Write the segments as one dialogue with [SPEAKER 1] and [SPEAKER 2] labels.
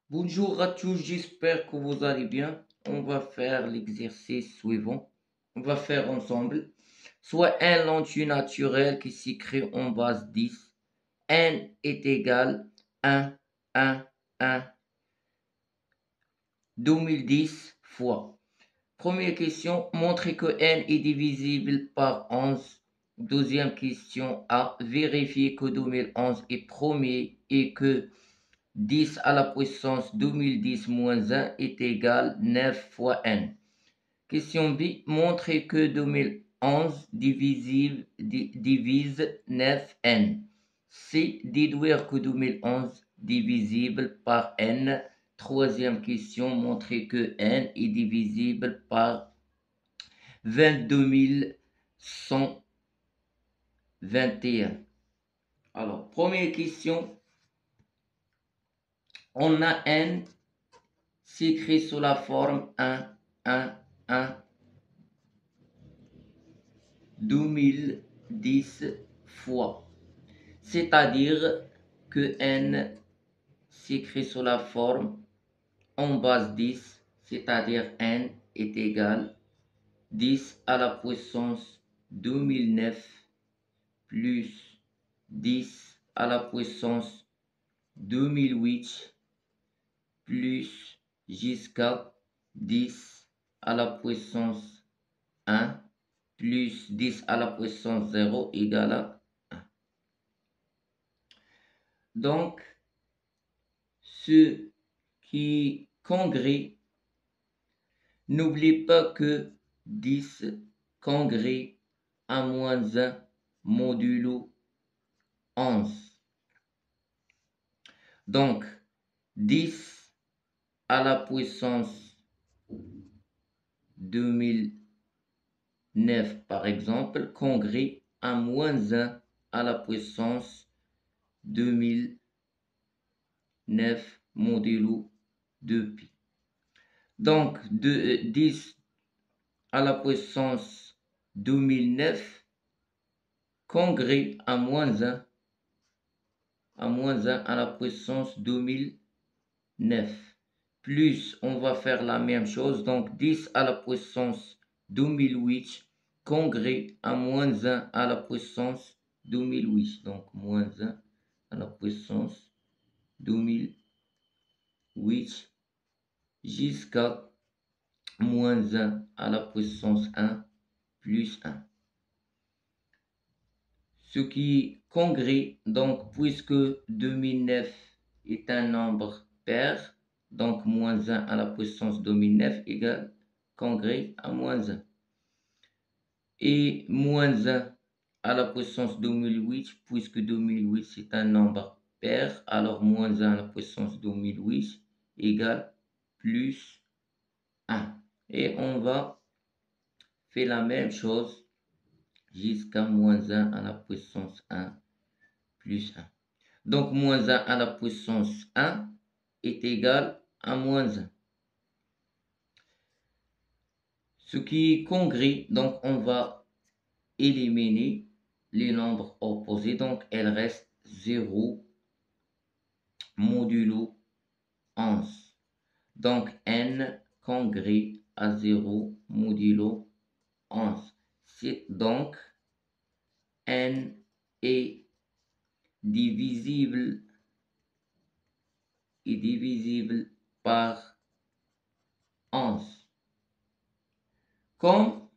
[SPEAKER 1] Bonjour à tous, j'espère que vous allez bien. On va faire l'exercice suivant. On va faire ensemble. Soit un lentille naturel qui s'écrit en base 10. N est égal 1, 1, 1, 2010 fois. Première question, montrer que n est divisible par 11. Deuxième question A, vérifier que 2011 est premier et que 10 à la puissance 2010 moins 1 est égal 9 fois n. Question B, montrer que 2011 divise 9n. C, déduire que 2011 divisible par n. Troisième question, montrer que n est divisible par 22121. Alors, première question, on a n s'écrit sous la forme 1, 1, 1, 2010 fois. C'est-à-dire que n s'écrit sous la forme en base 10, c'est-à-dire n est égal 10 à la puissance 2009 plus 10 à la puissance 2008 plus jusqu'à 10 à la puissance 1 plus 10 à la puissance 0 égale à 1. Donc, ce qui congrès, n'oublie pas que 10 congrès à moins 1 modulo 11. Donc, 10 à la puissance 2009, par exemple, congrès à moins 1 à la puissance 2009 modulo 2pi. Donc, 10 à la puissance 2009 congrès à moins 1 à la puissance 2009. Plus, on va faire la même chose. Donc, 10 à la puissance 2008 congrès à moins 1 à la puissance 2008. Donc, moins 1 à la puissance 2008 jusqu'à moins 1 à la puissance 1 plus 1. Ce qui congrès, donc puisque 2009 est un nombre pair, donc moins 1 à la puissance 2009 égale congrès à moins 1. Et moins 1 à la puissance 2008, puisque 2008 c'est un nombre pair, alors moins 1 à la puissance 2008 égale plus 1. Et on va faire la même chose jusqu'à moins 1 à la puissance 1 plus 1. Donc, moins 1 à la puissance 1 est égal à moins 1. Ce qui est congrès, donc on va éliminer les nombres opposés. Donc, elle reste 0 modulo 11. Donc, n congrès à 0 modulo 11. C'est donc n est divisible par 11. Comme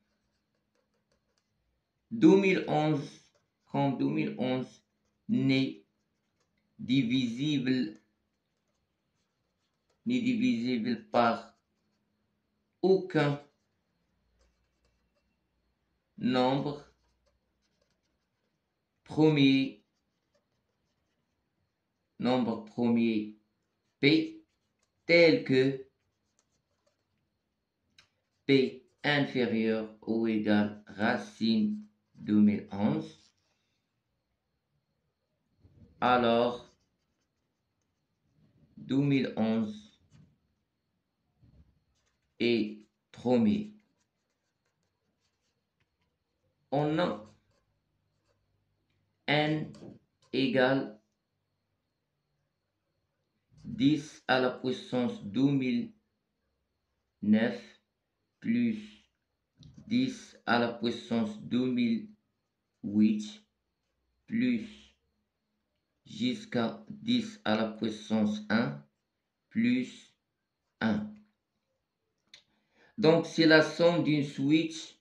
[SPEAKER 1] 2011, n'est divisible par aucun nombre premier, P, tel que P inférieur ou égal racine 2011, alors 2011 est premier. On a n égale 10 à la puissance 2009 plus 10 à la puissance 2008 plus jusqu'à 10 à la puissance 1 plus 1. Donc, c'est la somme d'une switch,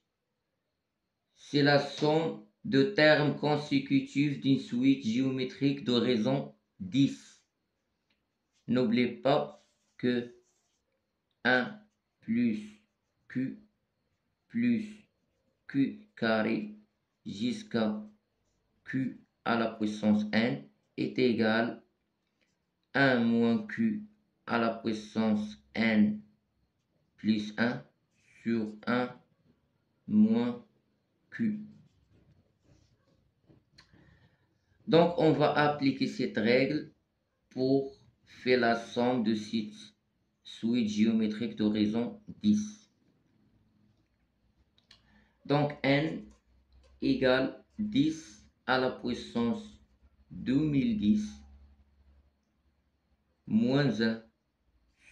[SPEAKER 1] c'est la somme de termes consécutifs d'une suite géométrique de raison 10. N'oubliez pas que 1 plus Q plus Q carré jusqu'à Q à la puissance n est égal à 1 moins Q à la puissance n plus 1 sur 1 moins Q. Donc, on va appliquer cette règle pour faire la somme de cette suite géométrique de raison 10. Donc, n égale 10 à la puissance 2010 moins 1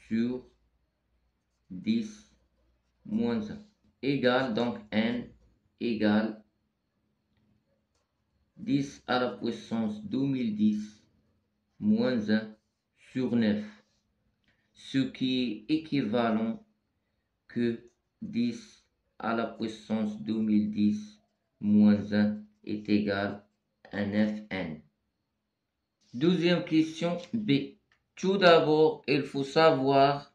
[SPEAKER 1] sur 10 moins 1 égale donc n égale 10 à la puissance 2010 moins 1 sur 9, ce qui est équivalent que 10 à la puissance 2010 moins 1 est égal à 9n. Deuxième question B. Tout d'abord, il faut savoir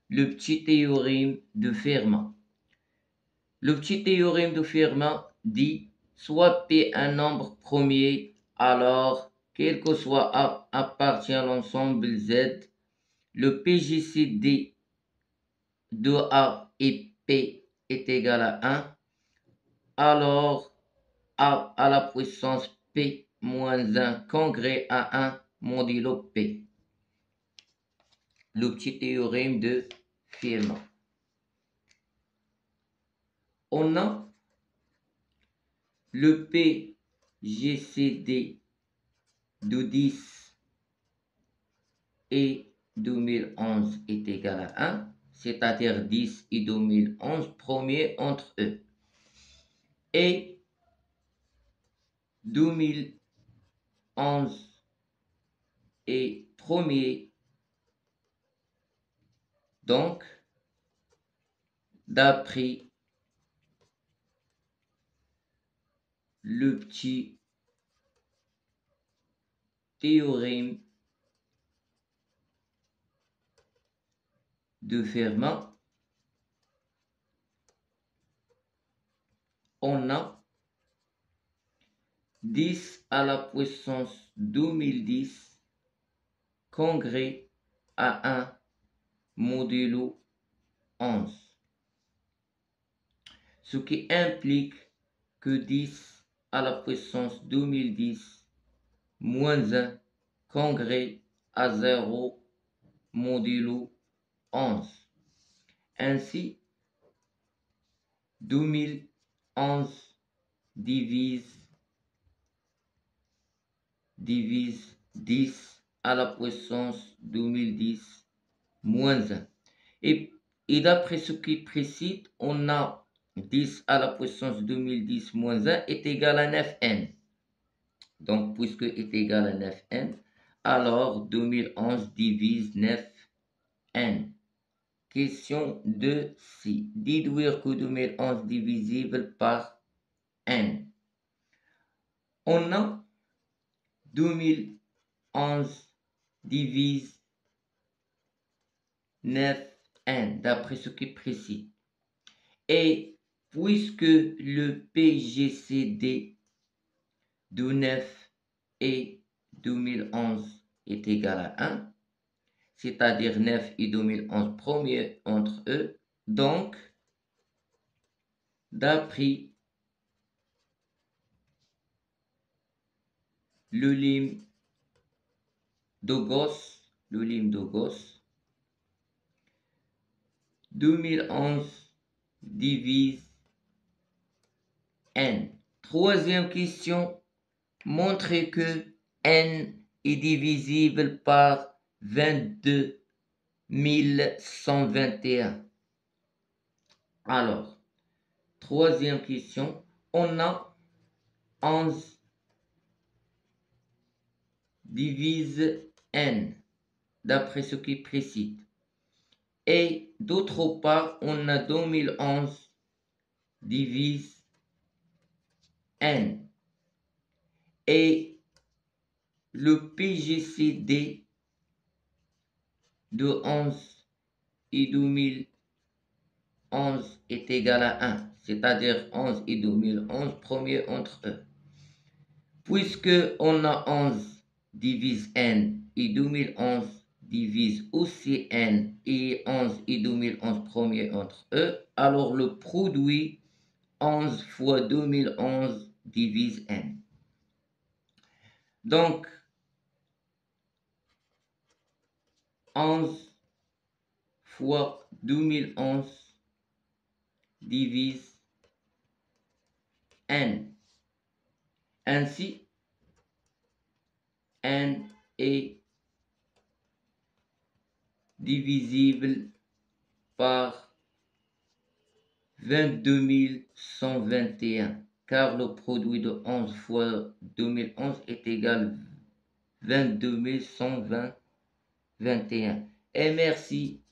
[SPEAKER 1] le petit théorème de Fermat. Le petit théorème de Fermat dit soit P un nombre premier, alors quel que soit A appartient à l'ensemble Z, le PGCD de A et P est égal à 1, alors A à la puissance P moins 1 congrès à 1 modulo P. Le petit théorème de Fermat. On a le PGCD de 10 et 2011 est égal à 1, c'est-à-dire 10 et 2011 premiers entre eux. Et 2011 est premier. Donc, d'après le petit théorème de Fermat, on a 10 à la puissance 2010 congrès à 1 modulo 11. Ce qui implique que 10 à la puissance 2010 moins 1 congrès à 0 modulo 11. Ainsi, 2011 divise 10 à la puissance 2010 moins 1. Et d'après ce qui précède, on a 10 à la puissance 2010 moins 1 est égal à 9n. Donc, puisque est égal à 9n, alors 2011 divise 9n. Question 2c. Déduire que 2011 divisible par n. On a 2011 divise 9n d'après ce qui précède. Et puisque le PGCD de 9 et 2011 est égal à 1, c'est-à-dire 9 et 2011 premiers entre eux, donc d'après le lim de Gauss, 2011 divise n. Troisième question, montrer que n est divisible par 22 121. Alors, troisième question, on a 11 divise n, d'après ce qui précède. Et d'autre part, on a 2011 divise n. Et le PGCD de 11 et 2011 est égal à 1, c'est-à-dire 11 et 2011, premier entre eux. Puisque on a 11 divise n et 2011 divise aussi n et 11 et 2011 premier entre eux, alors le produit 11 fois 2011 divise n. Donc, 11 fois 2011 divise n. Ainsi, n est divisible par 22 121, car le produit de 11 fois 2011 est égal à 22 121. Et merci.